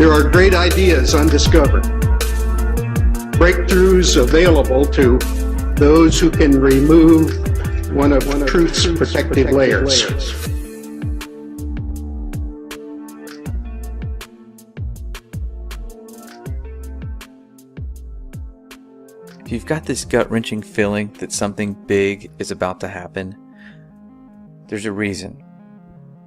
There are great ideas undiscovered, breakthroughs available to those who can remove one of truth's protective layers. If you've got this gut-wrenching feeling that something big is about to happen, there's a reason.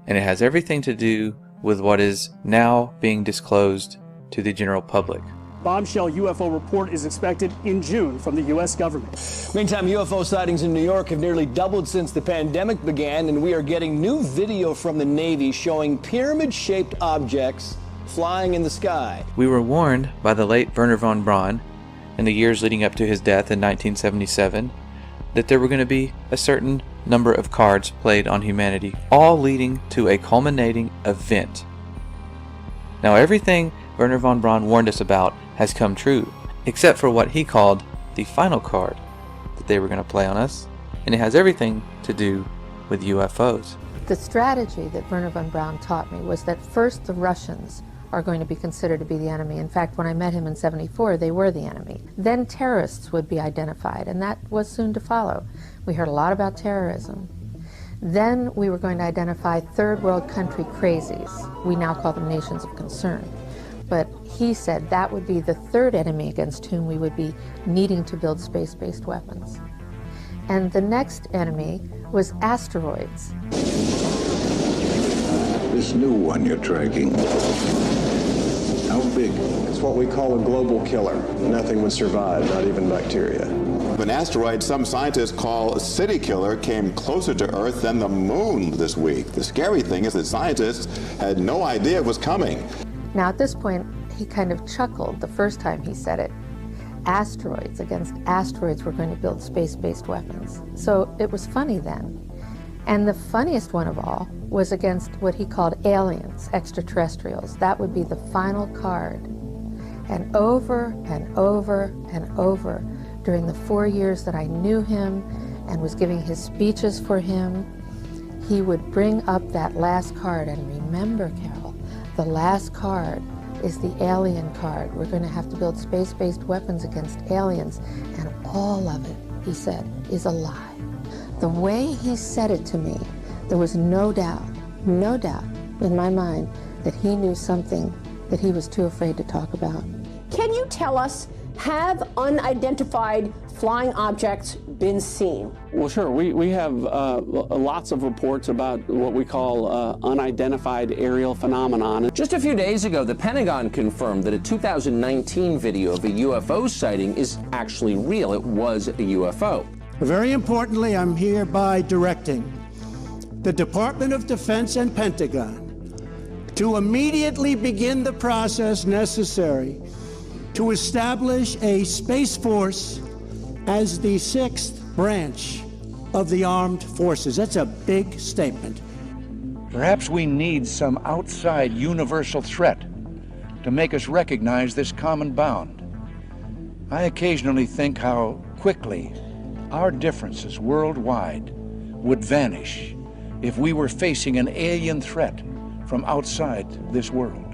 And it has everything to do with what is now being disclosed to the general public. Bombshell UFO report is expected in June from the U.S. government. Meantime, UFO sightings in New York have nearly doubled since the pandemic began, and we are getting new video from the Navy showing pyramid-shaped objects flying in the sky. We were warned by the late Wernher von Braun in the years leading up to his death in 1977 that there were going to be a certain number of cards played on humanity, all leading to a culminating event. Now everything Wernher von Braun warned us about has come true, except for what he called the final card that they were going to play on us, and it has everything to do with UFOs. The strategy that Wernher von Braun taught me was that first the Russians are going to be considered to be the enemy. In fact, when I met him in '74, they were the enemy. Then terrorists would be identified, and that was soon to follow. We heard a lot about terrorism. Then we were going to identify third world country crazies. We now call them nations of concern. But he said that would be the third enemy against whom we would be needing to build space-based weapons. And the next enemy was asteroids. This new one you're tracking, how big? It's what we call a global killer. Nothing would survive, not even bacteria. An asteroid some scientists call a city killer came closer to Earth than the moon this week. The scary thing is that scientists had no idea it was coming. Now at this point, he kind of chuckled the first time he said it. Asteroids, against asteroids, we're going to build space-based weapons. So it was funny then. And the funniest one of all was against what he called aliens, extraterrestrials. That would be the final card. And over and over and over, during the 4 years that I knew him and was giving his speeches for him, he would bring up that last card. And remember, Carol, the last card is the alien card. We're going to have to build space-based weapons against aliens. And all of it, he said, is a lie. The way he said it to me, there was no doubt in my mind that he knew something that he was too afraid to talk about. Can you tell us, have unidentified flying objects been seen? Well, sure. We have lots of reports about what we call unidentified aerial phenomenon. Just a few days ago, the Pentagon confirmed that a 2019 video of a UFO sighting is actually real. It was a UFO. Very importantly, I'm hereby directing the Department of Defense and Pentagon to immediately begin the process necessary to establish a Space Force as the sixth branch of the armed forces. That's a big statement. Perhaps we need some outside universal threat to make us recognize this common bound. I occasionally think how quickly our differences worldwide would vanish if we were facing an alien threat from outside this world.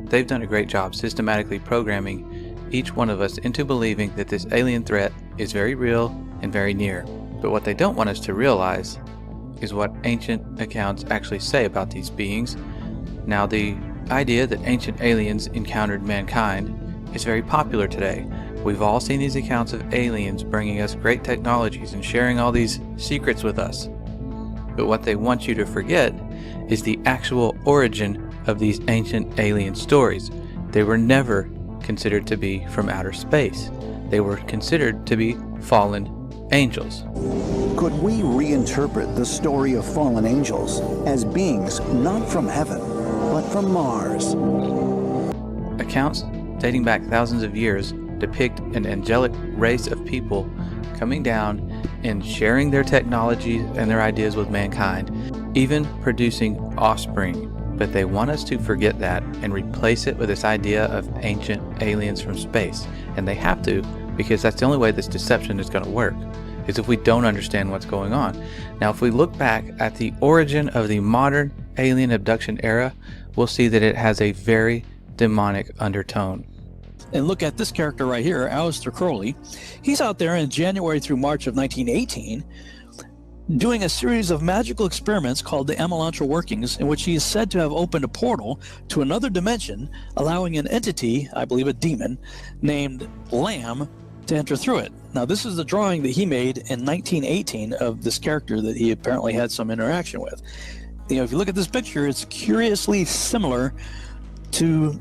They've done a great job systematically programming each one of us into believing that this alien threat is very real and very near. But what they don't want us to realize is what ancient accounts actually say about these beings. Now, the idea that ancient aliens encountered mankind is very popular today. We've all seen these accounts of aliens bringing us great technologies and sharing all these secrets with us. But what they want you to forget is the actual origin of these ancient alien stories. They were never considered to be from outer space. They were considered to be fallen angels. Could we reinterpret the story of fallen angels as beings not from heaven, but from Mars? Accounts dating back thousands of years depict an angelic race of people coming down and sharing their technologies and their ideas with mankind, even producing offspring. But they want us to forget that and replace it with this idea of ancient aliens from space. And they have to, because that's the only way this deception is going to work, is if we don't understand what's going on. Now, if we look back at the origin of the modern alien abduction era, we'll see that it has a very demonic undertone. And look at this character right here, Aleister Crowley. He's out there in January through March of 1918 doing a series of magical experiments called the Emelantra workings, in which he is said to have opened a portal to another dimension, allowing an entity, I believe a demon, named Lamb to enter through it. Now, this is the drawing that he made in 1918 of this character that he apparently had some interaction with. You know, if you look at this picture, it's curiously similar to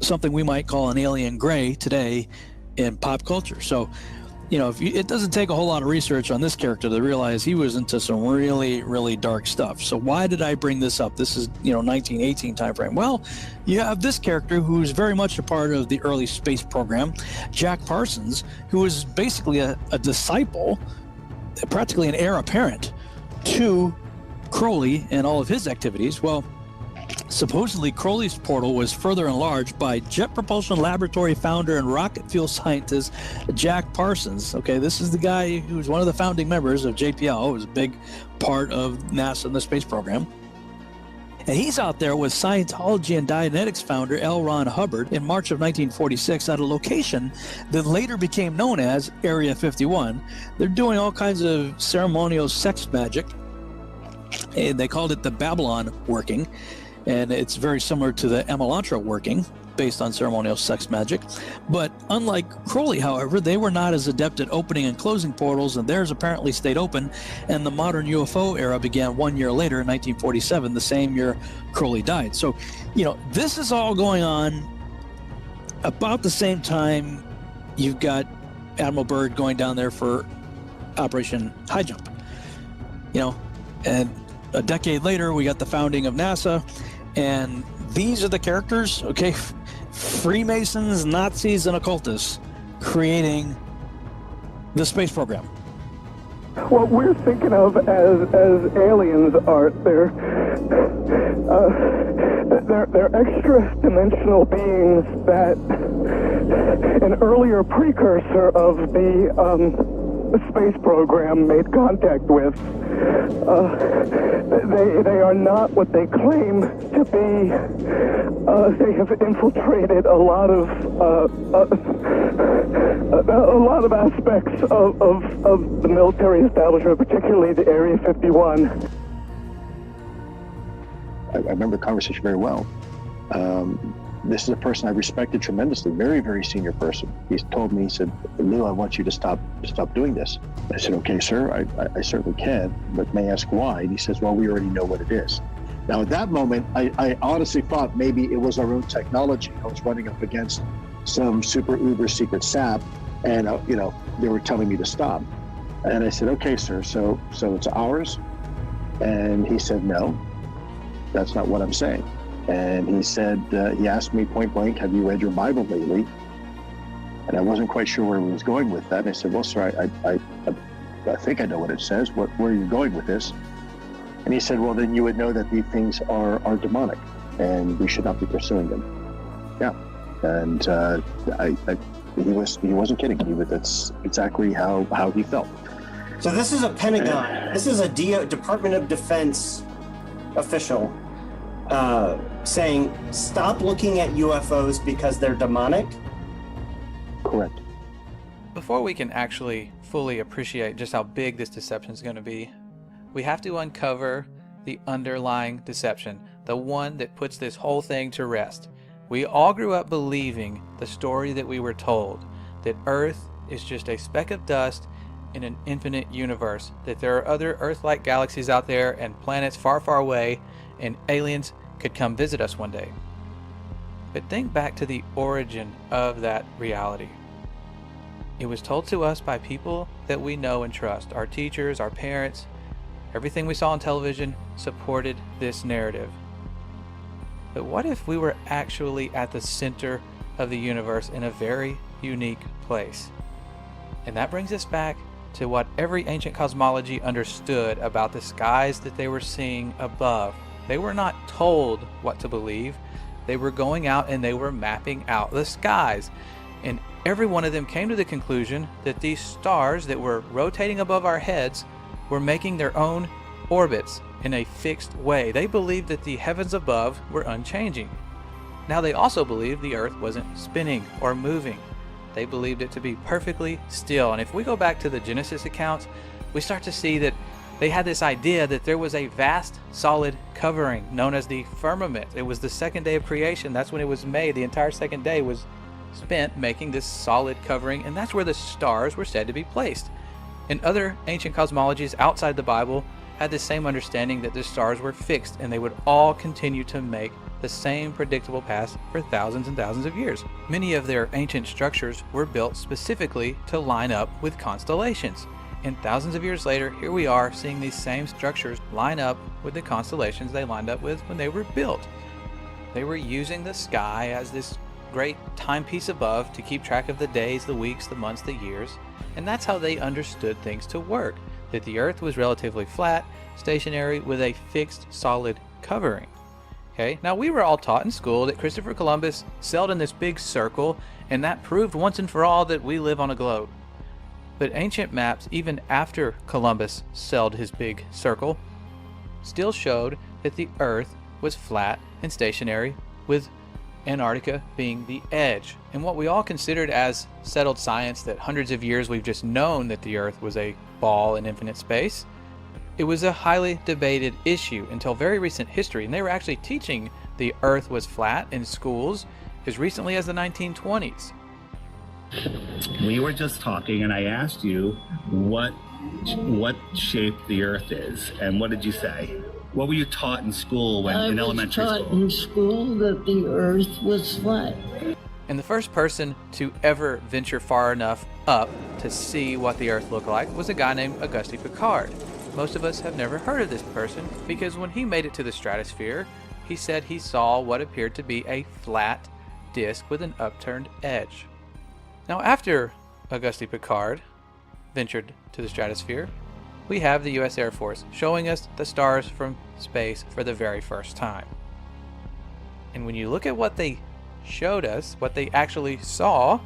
something we might call an alien gray today in pop culture. So, you know, it doesn't take a whole lot of research on this character to realize he was into some really, really dark stuff. So why did I bring this up? This is, 1918 time frame. Well, you have this character who's very much a part of the early space program, Jack Parsons, who was basically a disciple, practically an heir apparent to Crowley and all of his activities. Well, supposedly, Crowley's portal was further enlarged by Jet Propulsion Laboratory founder and rocket fuel scientist Jack Parsons. Okay, this is the guy who was one of the founding members of JPL. It was a big part of NASA and the space program. And he's out there with Scientology and Dianetics founder L. Ron Hubbard in March of 1946 at a location that later became known as Area 51. They're doing all kinds of ceremonial sex magic, and they called it the Babylon working. And it's very similar to the Emelantra working, based on ceremonial sex magic. But unlike Crowley, however, they were not as adept at opening and closing portals, and theirs apparently stayed open, and the modern UFO era began 1 year later in 1947, the same year Crowley died. So, this is all going on about the same time you've got Admiral Byrd going down there for Operation High Jump. And a decade later, we got the founding of NASA, and these are the characters, okay? Freemasons, Nazis, and occultists creating the space program. What we're thinking of as aliens, Art, they're extra dimensional beings that an earlier precursor of the space program made contact with. They are not what they claim to be. They have infiltrated a lot of aspects of the military establishment, particularly the Area 51. I remember the conversation very well. This is a person I respected tremendously, very, very senior person. He's told me, he said, "Lou, I want you to stop doing this." I said, "Okay, sir, I certainly can, but may I ask why?" And he says, "Well, we already know what it is." Now, at that moment, I honestly thought maybe it was our own technology. I was running up against some super uber secret sap, and they were telling me to stop. And I said, "Okay, sir, so it's ours?" And he said, "No, that's not what I'm saying." And he said, he asked me point blank, "Have you read your Bible lately?" And I wasn't quite sure where he was going with that. And I said, "Well, sir, I think I know what it says. Where are you going with this?" And he said, "Well, then you would know that these things are demonic, and we should not be pursuing them." Yeah, and he wasn't kidding. That's exactly how he felt. So this is a Pentagon. This is a Department of Defense official saying, "Stop looking at UFOs because they're demonic." Correct. Before we can actually fully appreciate just how big this deception is going to be, we have to uncover the underlying deception, the one that puts this whole thing to rest. We all grew up believing the story that we were told, that Earth is just a speck of dust in an infinite universe, that there are other Earth-like galaxies out there and planets far, far away, and aliens could come visit us one day. But think back to the origin of that reality. It was told to us by people that we know and trust. Our teachers, our parents, everything we saw on television supported this narrative. But what if we were actually at the center of the universe in a very unique place? And that brings us back to what every ancient cosmology understood about the skies that they were seeing above. They were not told what to believe. They were going out and they were mapping out the skies. And every one of them came to the conclusion that these stars that were rotating above our heads were making their own orbits in a fixed way. They believed that the heavens above were unchanging. Now, they also believed the Earth wasn't spinning or moving. They believed it to be perfectly still. And if we go back to the Genesis accounts, we start to see that they had this idea that there was a vast solid covering known as the firmament. It was the second day of creation. That's when it was made. The entire second day was spent making this solid covering, and that's where the stars were said to be placed. And other ancient cosmologies outside the Bible had the same understanding that the stars were fixed and they would all continue to make the same predictable paths for thousands and thousands of years. Many of their ancient structures were built specifically to line up with constellations. And thousands of years later, here we are seeing these same structures line up with the constellations they lined up with when they were built. They were using the sky as this great timepiece above to keep track of the days, the weeks, the months, the years. And that's how they understood things to work, that the Earth was relatively flat, stationary, with a fixed, solid covering. Okay, now we were all taught in school that Christopher Columbus sailed in this big circle, and that proved once and for all that we live on a globe. But ancient maps, even after Columbus sailed his big circle, still showed that the Earth was flat and stationary, with Antarctica being the edge. And what we all considered as settled science, that hundreds of years we've just known that the Earth was a ball in infinite space, it was a highly debated issue until very recent history. And they were actually teaching the Earth was flat in schools as recently as the 1920s. We were just talking and I asked you what shape the Earth is, and what did you say? What were you taught in school in elementary school? I was taught in school that the Earth was flat. And the first person to ever venture far enough up to see what the Earth looked like was a guy named Auguste Piccard. Most of us have never heard of this person because when he made it to the stratosphere, he said he saw what appeared to be a flat disk with an upturned edge. Now, after Auguste Piccard ventured to the stratosphere, we have the U.S. Air Force showing us the stars from space for the very first time. And when you look at what they showed us, what they actually saw,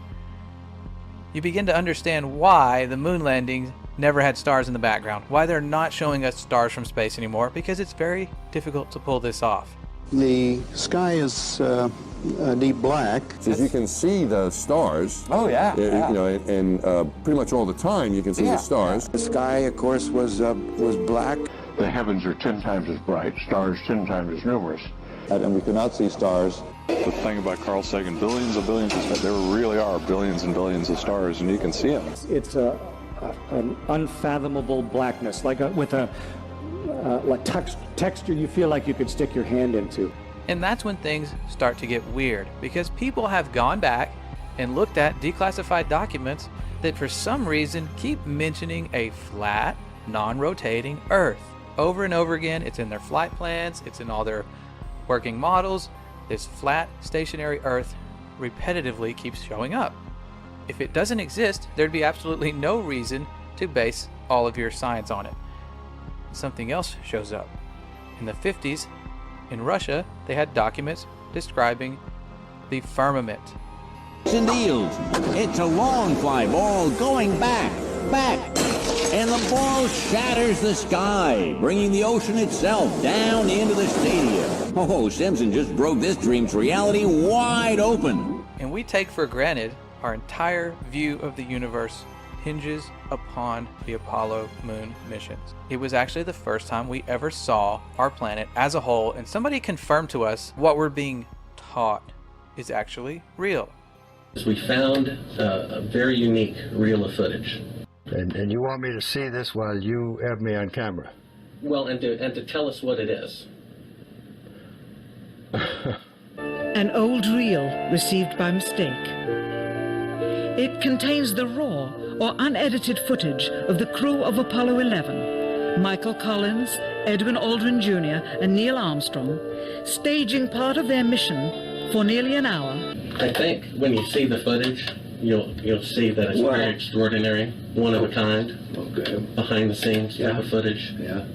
you begin to understand why the moon landings never had stars in the background, why they're not showing us stars from space anymore, because it's very difficult to pull this off. The sky is deep black. As you can see the stars. Oh, yeah. You know, and pretty much all the time you can see the stars. The sky, of course, was black. The heavens are 10 times as bright, stars 10 times as numerous. And we could not see stars. The thing about Carl Sagan, billions of stars, there really are billions and billions of stars, and you can see them. It's an unfathomable blackness, with a texture you feel like you could stick your hand into. And that's when things start to get weird, because people have gone back and looked at declassified documents that for some reason keep mentioning a flat, non-rotating Earth. Over and over again, it's in their flight plans, it's in all their working models. This flat, stationary Earth repetitively keeps showing up. If it doesn't exist, there'd be absolutely no reason to base all of your science on it. Something else shows up. In the 50s, in Russia, they had documents describing the firmament. Deals. It's a long fly ball going back, and the ball shatters the sky, bringing the ocean itself down into the stadium. Oh, Simpson just broke this dream's reality wide open. And we take for granted our entire view of the universe hinges upon the Apollo moon missions. It was actually the first time we ever saw our planet as a whole, and somebody confirmed to us what we're being taught is actually real. We found a very unique reel of footage. And you want me to see this while you have me on camera? Well, and to tell us what it is. An old reel received by mistake. It contains the raw or unedited footage of the crew of Apollo 11, Michael Collins, Edwin Aldrin Jr., and Neil Armstrong, staging part of their mission for nearly an hour. I think when you see the footage, you'll see that it's very extraordinary, one of a kind, behind the scenes type of footage. Yeah.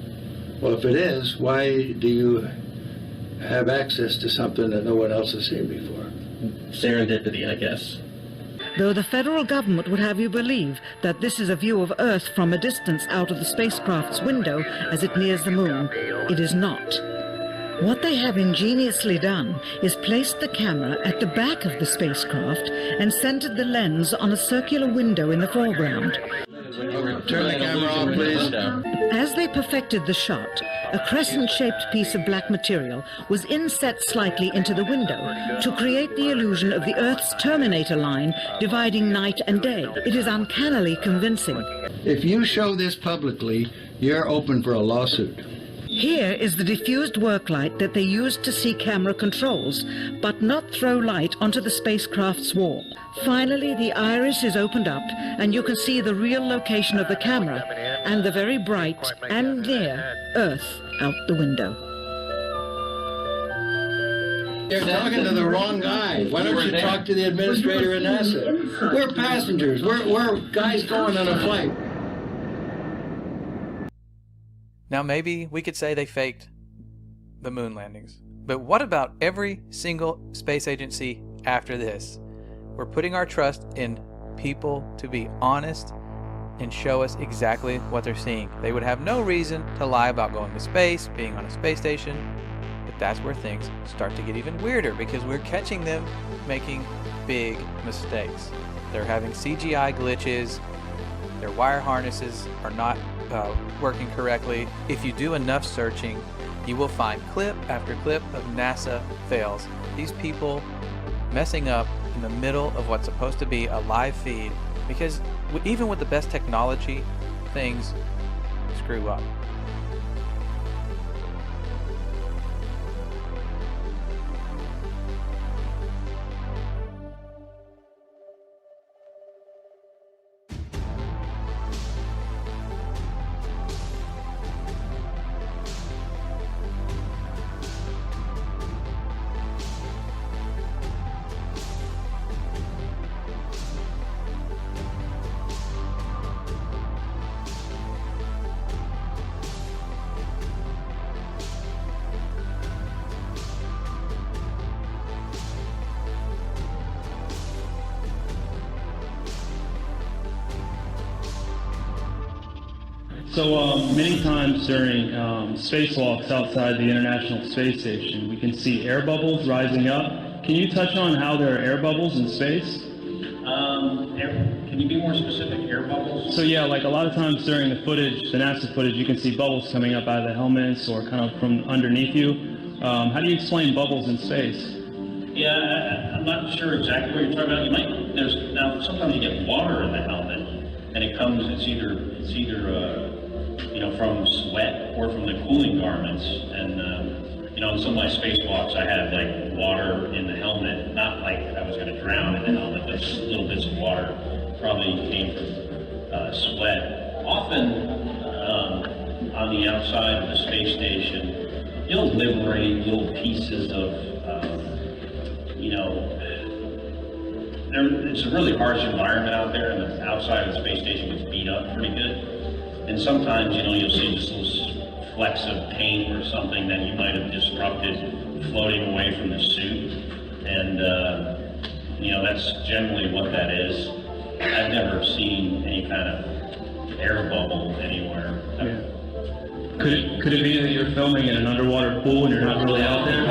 Well, if it is, why do you have access to something that no one else has seen before? Serendipity, I guess. Though the federal government would have you believe that this is a view of Earth from a distance out of the spacecraft's window as it nears the moon, it is not. What they have ingeniously done is placed the camera at the back of the spacecraft and centered the lens on a circular window in the foreground. Turn the camera on, please. As they perfected the shot, a crescent-shaped piece of black material was inset slightly into the window to create the illusion of the Earth's terminator line dividing night and day. It is uncannily convincing. If you show this publicly, you're open for a lawsuit. Here is the diffused work light that they used to see camera controls, but not throw light onto the spacecraft's wall. Finally, the iris is opened up, and you can see the real location of the camera and the very bright and near Earth out the window. You're talking to the wrong guy. Why don't you talk to the administrator at NASA? We're passengers. We're guys going on a flight. Now maybe we could say they faked the moon landings. But what about every single space agency after this? We're putting our trust in people to be honest and show us exactly what they're seeing. They would have no reason to lie about going to space, being on a space station, but that's where things start to get even weirder because we're catching them making big mistakes. They're having CGI glitches, their wire harnesses are not working correctly. If you do enough searching, you will find clip after clip of NASA fails. These people messing up in the middle of what's supposed to be a live feed, because even with the best technology, things screw up. So many times during spacewalks outside the International Space Station, we can see air bubbles rising up. Can you touch on how there are air bubbles in space? Can you be more specific? Air bubbles? So yeah, like a lot of times during the footage, the NASA footage, you can see bubbles coming up out of the helmets or kind of from underneath you. How do you explain bubbles in space? Yeah, I'm not sure exactly what you're talking about. Now sometimes you get water in the helmet, and it's either from sweat or from the cooling garments. And in some of my spacewalks, I had like water in the helmet, not like I was going to drown in the helmet, but just little bits of water probably came from sweat. Often on the outside of the space station, you'll liberate little pieces of, it's a really harsh environment out there, and the outside of the space station gets beat up pretty good. And sometimes, you'll see just little flecks of paint or something that you might have disrupted floating away from the suit. And, that's generally what that is. I've never seen any kind of air bubble anywhere. Yeah. Could it be that you're filming in an underwater pool and you're not really out there?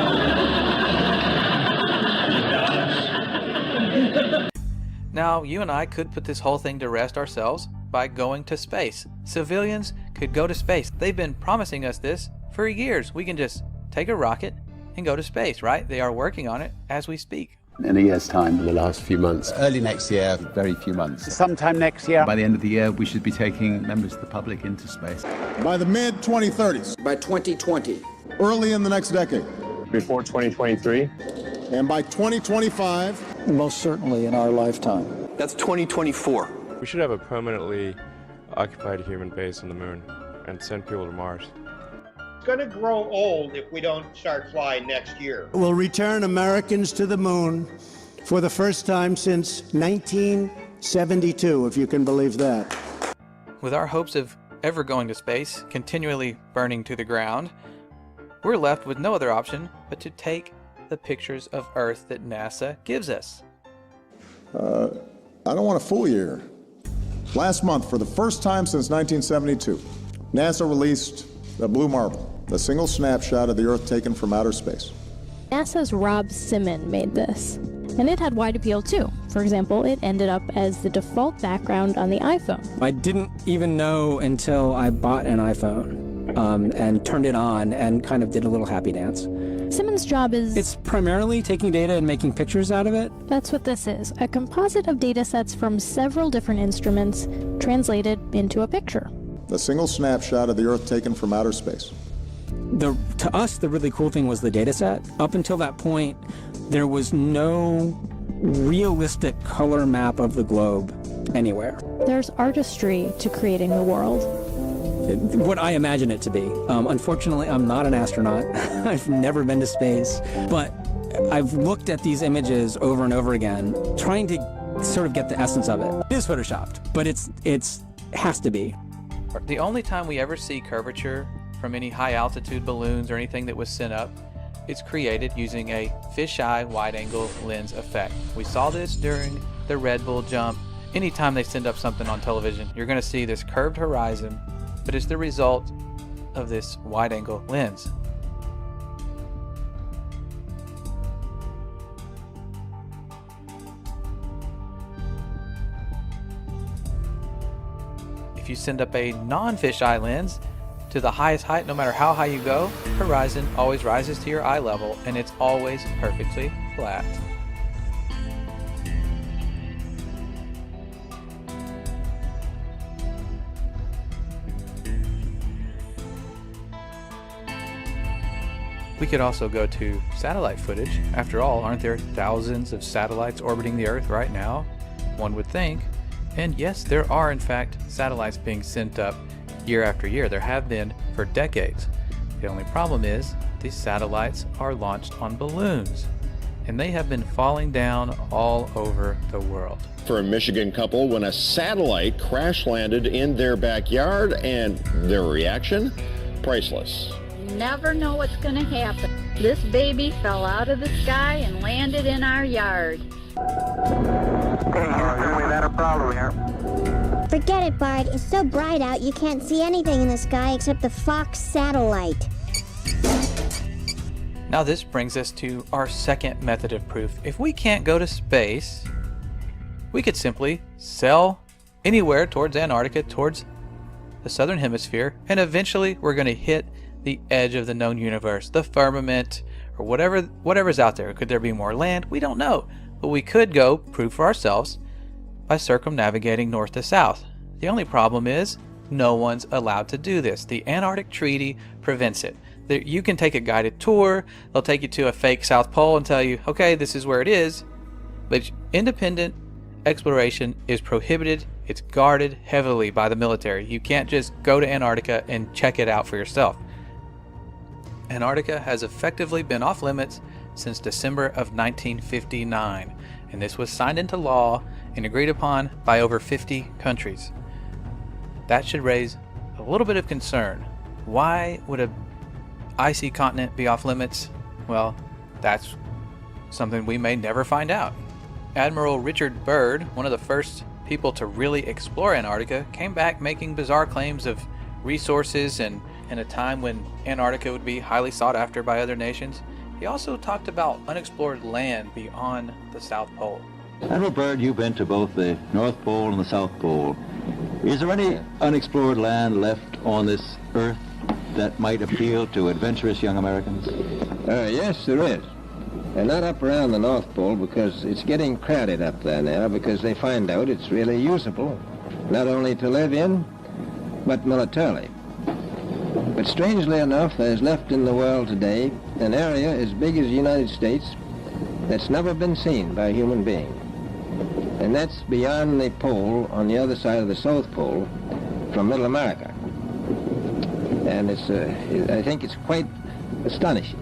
Now, you and I could put this whole thing to rest ourselves by going to space. Civilians could go to space. They've been promising us this for years. We can just take a rocket and go to space, right? They are working on it as we speak. In a year's time. In the last few months. Early next year, very few months. Sometime next year. By the end of the year, we should be taking members of the public into space. By the mid-2030s. By 2020. Early in the next decade. Before 2023. And by 2025. Most certainly in our lifetime. That's 2024. We should have a permanently occupied human base on the moon and send people to Mars. It's going to grow old if we don't start flying next year. We'll return Americans to the moon for the first time since 1972, if you can believe that. With our hopes of ever going to space continually burning to the ground, we're left with no other option but to take the pictures of Earth that NASA gives us. I don't want to fool you here. Last month, for the first time since 1972, NASA released the blue marble. A single snapshot of the Earth taken from outer space. NASA's Rob Simon made this, and it had wide appeal too. For example, it ended up as the default background on the iPhone. I didn't even know until I bought an iPhone and turned it on and kind of did a little happy dance. Simon's job is... It's primarily taking data and making pictures out of it. That's what this is, a composite of data sets from several different instruments translated into a picture. A single snapshot of the Earth taken from outer space. To us, the really cool thing was the data set. Up until that point, there was no realistic color map of the globe anywhere. There's artistry to creating the world. What I imagine it to be. Unfortunately, I'm not an astronaut. I've never been to space, but I've looked at these images over and over again, trying to sort of get the essence of it. It is photoshopped, but it has to be. The only time we ever see curvature from any high altitude balloons or anything that was sent up, it's created using a fisheye wide-angle lens effect. We saw this during the Red Bull jump. Anytime they send up something on television, you're going to see this curved horizon, but it's the result of this wide-angle lens. If you send up a non-fisheye lens to the highest height, no matter how high you go, horizon always rises to your eye level, and it's always perfectly flat. We could also go to satellite footage. After all, aren't there thousands of satellites orbiting the Earth right now? One would think. And yes, there are in fact satellites being sent up year after year. There have been for decades. The only problem is these satellites are launched on balloons, and they have been falling down all over the world. For a Michigan couple, when a satellite crash landed in their backyard, and their reaction? Priceless. Never know what's going to happen. This baby fell out of the sky and landed in our yard. Okay, Houston, we've had a problem here. Forget it, Bart. It's so bright out you can't see anything in the sky except the Fox satellite. Now this brings us to our second method of proof. If we can't go to space, we could simply sail anywhere towards Antarctica, towards the southern hemisphere, and eventually we're going to hit the edge of the known universe, the firmament, or whatever's out there. Could there be more land? We don't know. But we could go prove for ourselves by circumnavigating north to south. The only problem is no one's allowed to do this. The Antarctic Treaty prevents it. You can take a guided tour. They'll take you to a fake South Pole and tell you, okay, this is where it is. But independent exploration is prohibited. It's guarded heavily by the military. You can't just go to Antarctica and check it out for yourself. Antarctica has effectively been off limits since December of 1959, and this was signed into law and agreed upon by over 50 countries. That should raise a little bit of concern. Why would a icy continent be off limits? Well, that's something we may never find out. Admiral Richard Byrd, one of the first people to really explore Antarctica, came back making bizarre claims of resources and in a time when Antarctica would be highly sought after by other nations. He also talked about unexplored land beyond the South Pole. Admiral Byrd, you've been to both the North Pole and the South Pole. Is there any unexplored land left on this Earth that might appeal to adventurous young Americans? Yes, there is. And not up around the North Pole, because it's getting crowded up there now, because they find out it's really usable, not only to live in, but militarily. But strangely enough, there's left in the world today an area as big as the United States that's never been seen by a human being. And that's beyond the pole on the other side of the South Pole from Middle America. And I think it's quite astonishing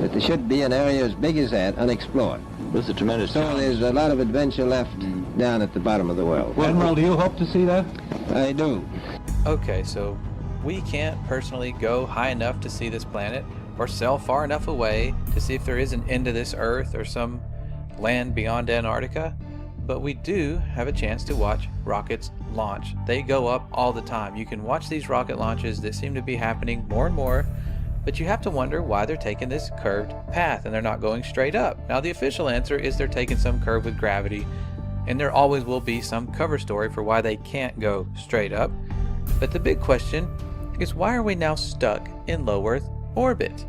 that there should be an area as big as that unexplored. This is a tremendous So there's a lot of adventure left down at the bottom of the world. Well, Admiral, do you hope to see that? I do. Okay, so we can't personally go high enough to see this planet or sail far enough away to see if there is an end to this Earth or some land beyond Antarctica, but we do have a chance to watch rockets launch. They go up all the time. You can watch these rocket launches that seem to be happening more and more, but you have to wonder why they're taking this curved path and they're not going straight up. Now the official answer is they're taking some curve with gravity, and there always will be some cover story for why they can't go straight up. But the big question is, why are we now stuck in low Earth orbit?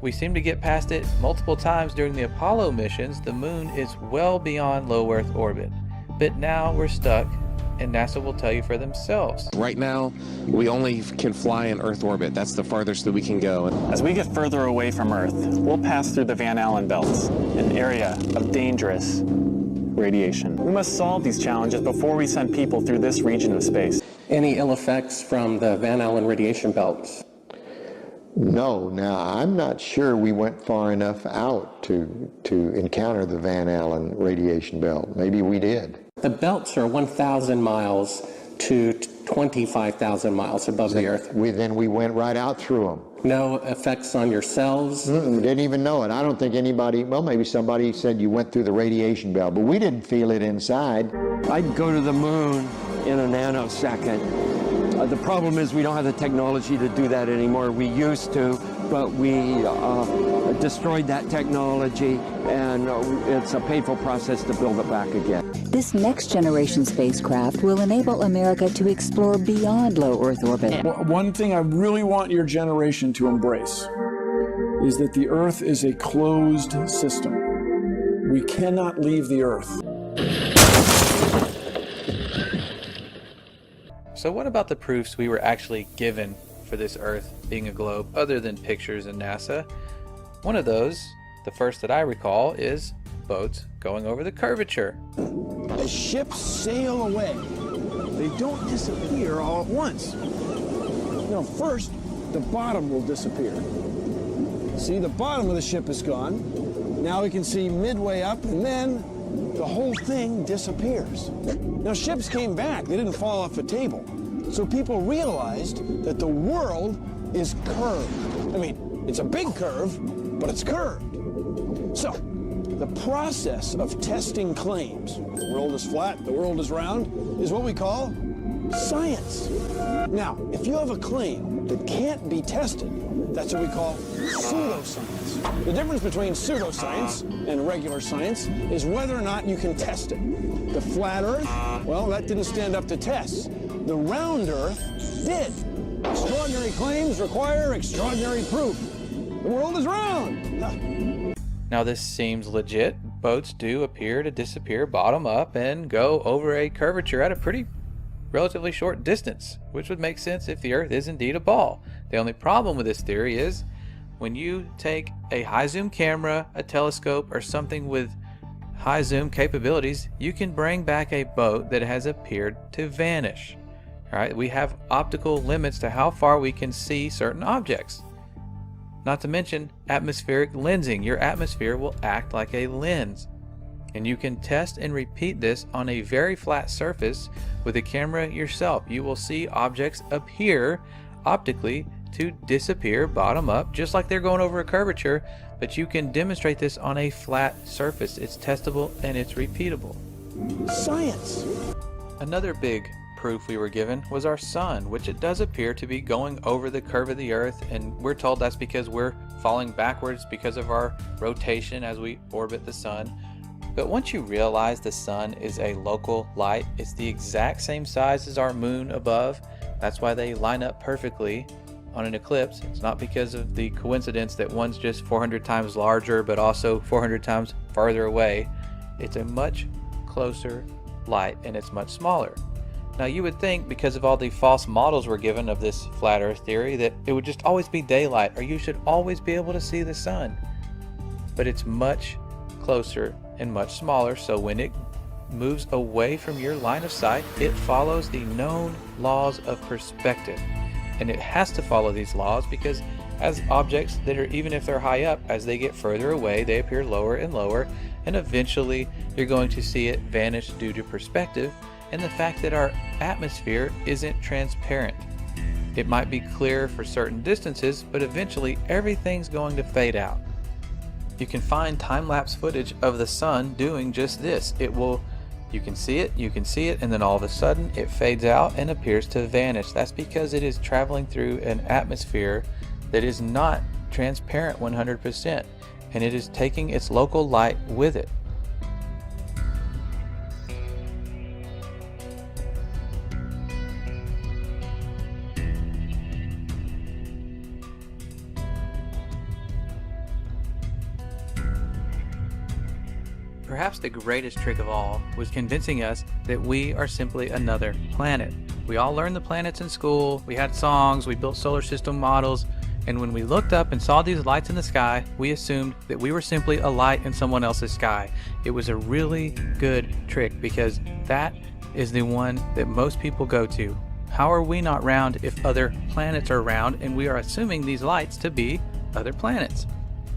We seem to get past it multiple times during the Apollo missions. The moon is well beyond low Earth orbit, but now we're stuck, and NASA will tell you for themselves. Right now, we only can fly in Earth orbit. That's the farthest that we can go. As we get further away from Earth, we'll pass through the Van Allen belts, an area of dangerous radiation. We must solve these challenges before we send people through this region of space. Any ill effects from the Van Allen radiation belts? No, now I'm not sure we went far enough out to encounter the Van Allen radiation belt. Maybe we did. The belts are 1,000 miles to 25,000 miles above the Earth. Then we went right out through them. No effects on your cells? Didn't even know it. I don't think anybody, well, maybe somebody said you went through the radiation belt, but we didn't feel it inside. I'd go to the moon in a nanosecond. The problem is we don't have the technology to do that anymore. We used to, but we destroyed that technology, and it's a painful process to build it back again. This next generation spacecraft will enable America to explore beyond low Earth orbit. One thing I really want your generation to embrace is that the Earth is a closed system. We cannot leave the Earth. So what about the proofs we were actually given for this Earth being a globe other than pictures in NASA? One of those, the first that I recall, is boats going over the curvature. As ships sail away, they don't disappear all at once. First, the bottom will disappear. See, the bottom of the ship is gone. Now we can see midway up, and then the whole thing disappears. Now, ships came back. They didn't fall off a table. So people realized that the world is curved. I mean, it's a big curve, but it's curved. So, the process of testing claims, the world is flat, the world is round, is what we call science. Now, if you have a claim that can't be tested, that's what we call pseudoscience. The difference between pseudoscience and regular science is whether or not you can test it. The flat Earth, well, that didn't stand up to tests. The round Earth did. Extraordinary claims require extraordinary proof. The world is round. Now this seems legit. Boats do appear to disappear bottom up and go over a curvature at a pretty relatively short distance, which would make sense if the Earth is indeed a ball. The only problem with this theory is when you take a high zoom camera, a telescope, or something with high zoom capabilities, you can bring back a boat that has appeared to vanish. All right, we have optical limits to how far we can see certain objects. Not to mention atmospheric lensing. Your atmosphere will act like a lens. And you can test and repeat this on a very flat surface with a camera yourself. You will see objects appear optically to disappear bottom up, just like they're going over a curvature, but you can demonstrate this on a flat surface. It's testable and it's repeatable. Science. Another big proof we were given was our sun, which it does appear to be going over the curve of the Earth, and we're told that's because we're falling backwards because of our rotation as we orbit the sun. But once you realize the sun is a local light, it's the exact same size as our moon above. That's why they line up perfectly on an eclipse. It's not because of the coincidence that one's just 400 times larger but also 400 times farther away. It's a much closer light and it's much smaller. Now you would think, because of all the false models we're given of this flat Earth theory, that it would just always be daylight, or you should always be able to see the sun. But it's much closer and much smaller, so when it moves away from your line of sight, it follows the known laws of perspective. And it has to follow these laws because as objects that are, even if they're high up, as they get further away, they appear lower and lower, and eventually you're going to see it vanish due to perspective and the fact that our atmosphere isn't transparent. It might be clear for certain distances, but eventually everything's going to fade out. You can find time-lapse footage of the sun doing just this. It will You can see it, and then all of a sudden it fades out and appears to vanish. That's because it is traveling through an atmosphere that is not transparent 100%, and it is taking its local light with it. Perhaps the greatest trick of all was convincing us that we are simply another planet. We all learned the planets in school, we had songs, we built solar system models, and when we looked up and saw these lights in the sky, we assumed that we were simply a light in someone else's sky. It was a really good trick because that is the one that most people go to. How are we not round if other planets are round and we are assuming these lights to be other planets?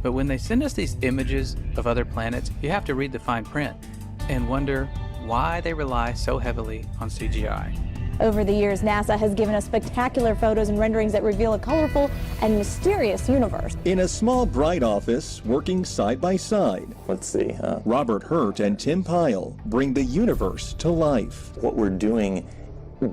But when they send us these images of other planets, you have to read the fine print and wonder why they rely so heavily on CGI. Over the years, NASA has given us spectacular photos and renderings that reveal a colorful and mysterious universe. In a small, bright office, working side by side, Let's see. Robert Hurt and Tim Pyle bring the universe to life. What we're doing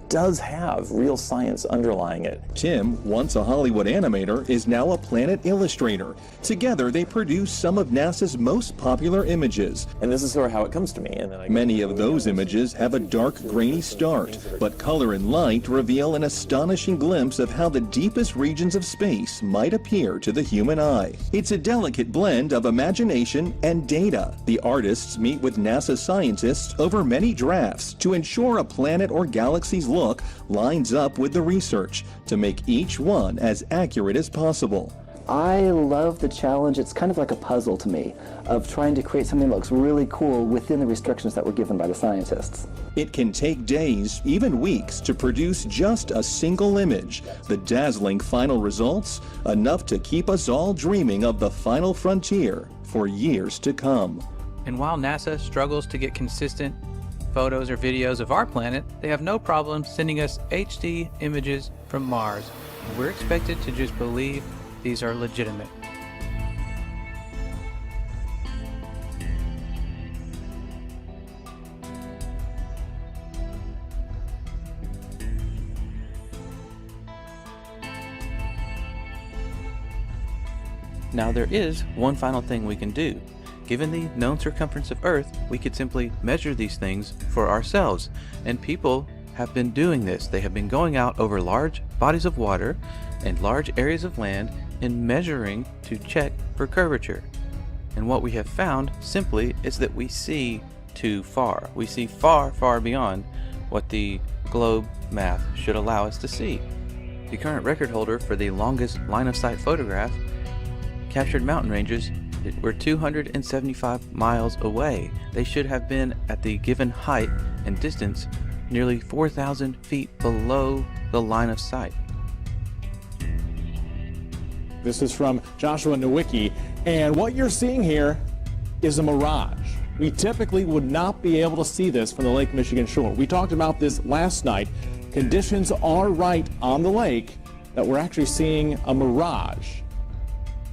does have real science underlying it. Tim, once a Hollywood animator, is now a planet illustrator. Together, they produce some of NASA's most popular images. And this is sort of how it comes to me. And then Many of those images have a dark, grainy start, but color and light reveal an astonishing glimpse of how the deepest regions of space might appear to the human eye. It's a delicate blend of imagination and data. The artists meet with NASA scientists over many drafts to ensure a planet or galaxy look lines up with the research to make each one as accurate as possible. I love the challenge. It's kind of like a puzzle to me of trying to create something that looks really cool within the restrictions that were given by the scientists. It can take days, even weeks, to produce just a single image. The dazzling final results, enough to keep us all dreaming of the final frontier for years to come. And while NASA struggles to get consistent photos or videos of our planet, they have no problem sending us HD images from Mars. We're expected to just believe these are legitimate. Now there is one final thing we can do. Given the known circumference of Earth, we could simply measure these things for ourselves. And people have been doing this. They have been going out over large bodies of water and large areas of land and measuring to check for curvature. And what we have found simply is that we see too far. We see far, far beyond what the globe math should allow us to see. The current record holder for the longest line-of-sight photograph captured mountain ranges that were 275 miles away. They should have been at the given height and distance nearly 4,000 feet below the line of sight. This is from Joshua Nowicki, and what you're seeing here is a mirage. We typically would not be able to see this from the Lake Michigan shore. We talked about this last night. Conditions are right on the lake that we're actually seeing a mirage.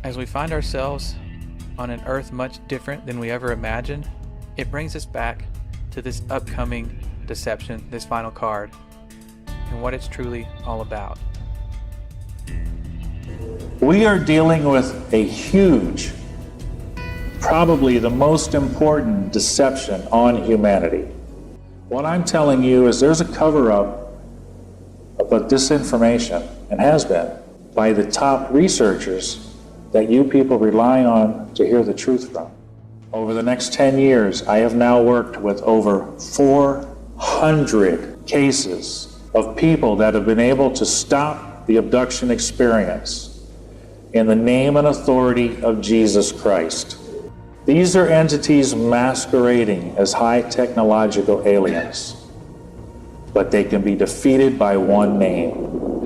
As we find ourselves on an Earth much different than we ever imagined, it brings us back to this upcoming deception, this final card, and what it's truly all about. We are dealing with a huge, probably the most important deception on humanity. What I'm telling you is there's a cover-up about disinformation, and has been, by the top researchers that you people rely on to hear the truth from. Over the next 10 years, I have now worked with over 400 cases of people that have been able to stop the abduction experience in the name and authority of Jesus Christ. These are entities masquerading as high technological aliens, but they can be defeated by one name.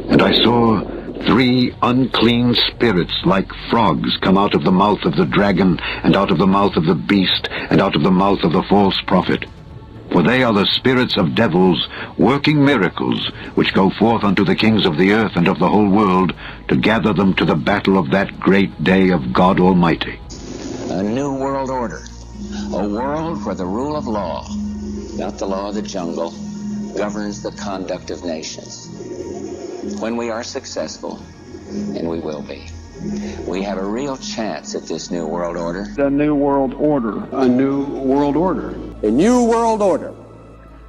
And I saw 3 unclean spirits like frogs come out of the mouth of the dragon, and out of the mouth of the beast, and out of the mouth of the false prophet. For they are the spirits of devils, working miracles, which go forth unto the kings of the earth and of the whole world, to gather them to the battle of that great day of God Almighty. A new world order, a world for the rule of law, not the law of the jungle, governs the conduct of nations. When we are successful, and we will be, we have a real chance at this new world order. The new world order. A new world order. A new world order.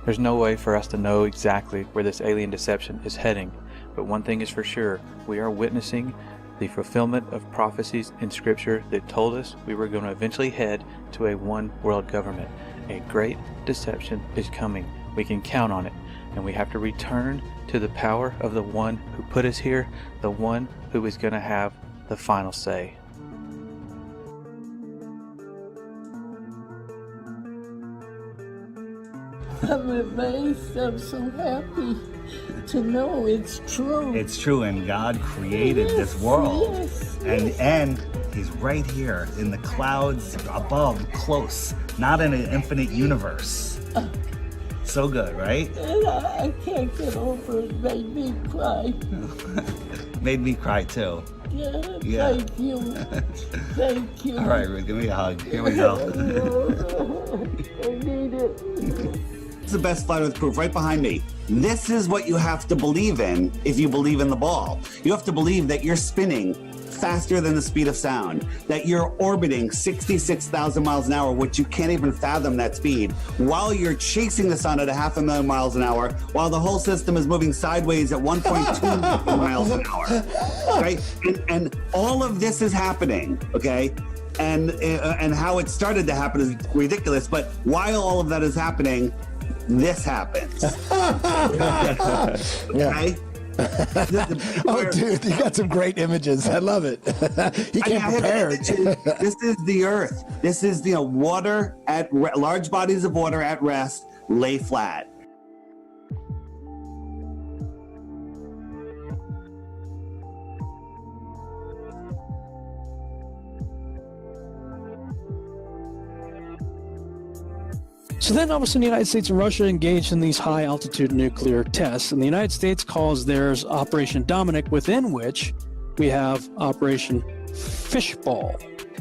There's no way for us to know exactly where this alien deception is heading, but one thing is for sure, we are witnessing the fulfillment of prophecies in Scripture that told us we were going to eventually head to a one world government. A great deception is coming. We can count on it, and we have to return to the power of the one who put us here, the one who is going to have the final say. I'm amazed. I'm so happy to know it's true. It's true, and God created this world. Yes, and He's right here in the clouds above, close, not in an infinite universe. So good, right? And I can't get over it. Made me cry. Made me cry too. Yeah. Thank you. Thank you. All right, Ruth, give me a hug. Here we go. I need it. It's the best flat earth proof right behind me. This is what you have to believe in if you believe in the ball. You have to believe that you're spinning faster than the speed of sound, that you're orbiting 66,000 miles an hour, which you can't even fathom that speed, while you're chasing the sun at 500,000 miles an hour, while the whole system is moving sideways at 1.2 miles an hour, right? And all of this is happening, okay? And how it started to happen is ridiculous, but while all of that is happening, this happens. Okay? Oh, dude, you got some great images. I love it. He came prepared. This is the Earth. This is the water at large bodies of water at rest lay flat. So then all of a sudden the United States and Russia engaged in these high altitude nuclear tests, and the United States calls theirs Operation Dominic, within which we have Operation Fishball.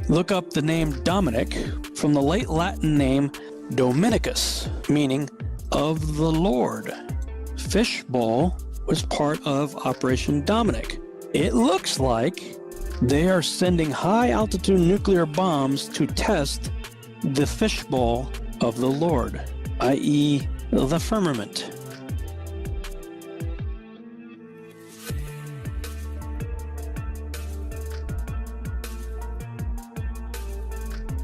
Look up the name Dominic from the late Latin name Dominicus, meaning of the Lord. Fishball was part of Operation Dominic. It looks like they are sending high altitude nuclear bombs to test the fishbowl of the Lord, i.e. the firmament.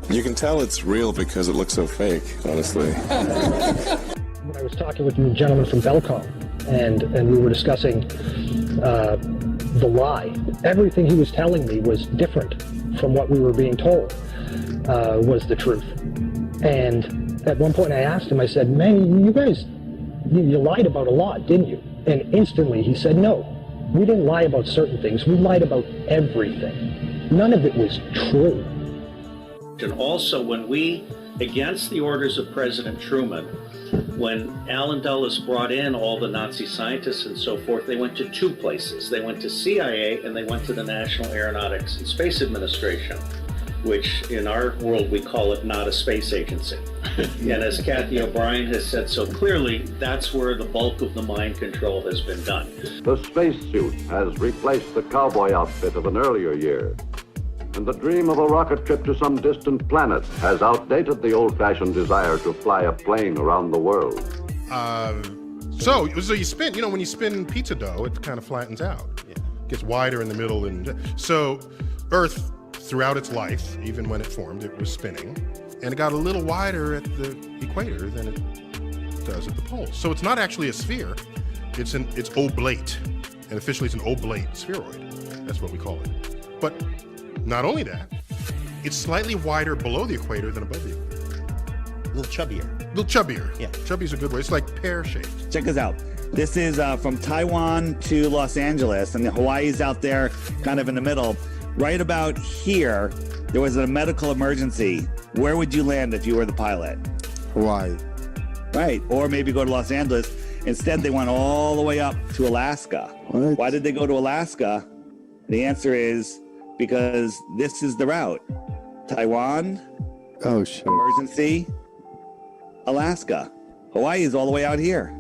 You can tell it's real because it looks so fake, honestly. When I was talking with a gentleman from Belcom, and we were discussing the lie, everything he was telling me was different from what we were being told was the truth. And at one point I asked him, I said, man, you guys, you lied about a lot, didn't you? And instantly he said, no, we didn't lie about certain things. We lied about everything. None of it was true. And also when we, against the orders of President Truman, when Allen Dulles brought in all the Nazi scientists and so forth, they went to two places. They went to CIA and they went to the National Aeronautics and Space Administration, which in our world we call it not a space agency. And as Kathy O'Brien has said so clearly, that's where the bulk of the mind control has been done. The spacesuit has replaced the cowboy outfit of an earlier year. And the dream of a rocket trip to some distant planet has outdated the old-fashioned desire to fly a plane around the world. So you spin, when you spin pizza dough, it kind of flattens out. It gets wider in the middle. And so Earth, throughout its life, even when it formed, it was spinning. And it got a little wider at the equator than it does at the poles. So it's not actually a sphere. It's oblate. And officially it's an oblate spheroid. That's what we call it. But not only that, it's slightly wider below the equator than above the equator. A little chubbier. A little chubbier. Yeah. Chubby's a good way. It's like pear-shaped. Check this out. This is from Taiwan to Los Angeles, and Hawaii's out there kind of in the middle. Right about here, there was a medical emergency. Where would you land if you were the pilot? Hawaii. Right, or maybe go to Los Angeles. Instead, they went all the way up to Alaska. What? Why did they go to Alaska? The answer is because this is the route. Taiwan, oh shit, emergency, Alaska. Hawaii is all the way out here.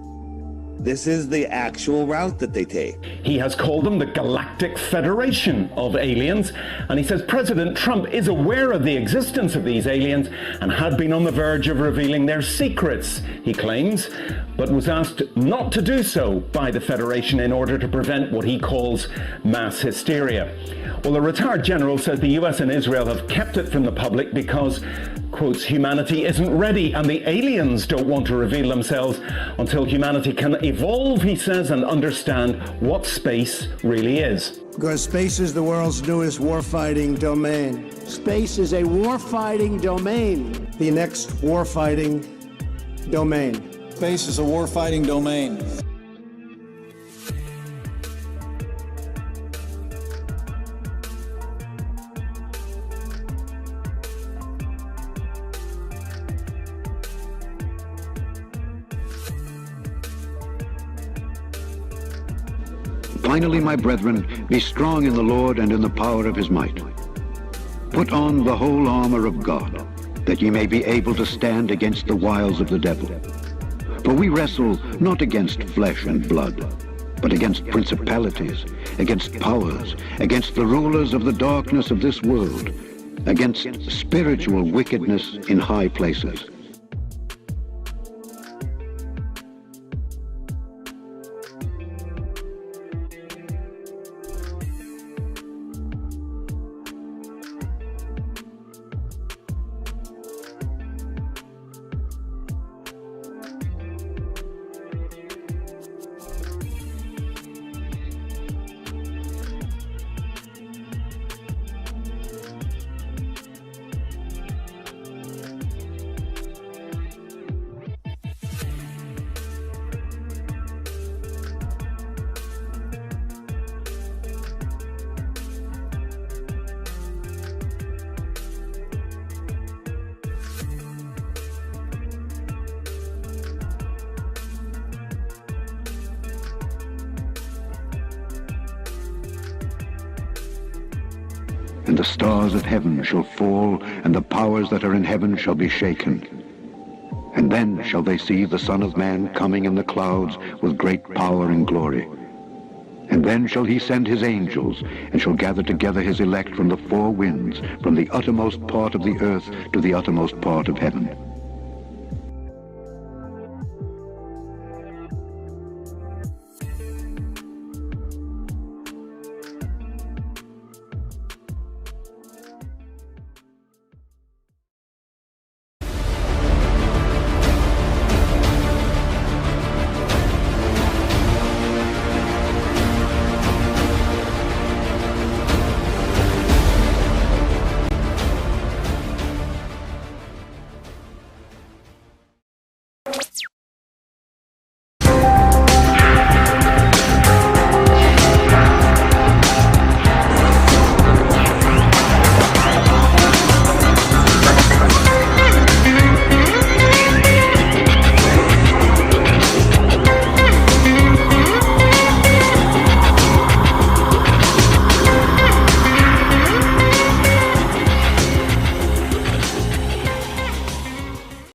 This is the actual route that they take. He has called them the Galactic Federation of Aliens, and he says President Trump is aware of the existence of these aliens and had been on the verge of revealing their secrets, he claims, but was asked not to do so by the Federation in order to prevent what he calls mass hysteria. Well, the retired general says the US and Israel have kept it from the public because, quotes, humanity isn't ready and the aliens don't want to reveal themselves until humanity can evolve, he says, and understand what space really is. Because space is the world's newest warfighting domain. Space is a warfighting domain. The next warfighting domain. Space is a warfighting domain. Finally, my brethren, be strong in the Lord and in the power of his might. Put on the whole armor of God, that ye may be able to stand against the wiles of the devil. For we wrestle not against flesh and blood, but against principalities, against powers, against the rulers of the darkness of this world, against spiritual wickedness in high places. And the stars of heaven shall fall, and the powers that are in heaven shall be shaken. And then shall they see the Son of Man coming in the clouds with great power and glory. And then shall he send his angels, and shall gather together his elect from the four winds, from the uttermost part of the earth to the uttermost part of heaven.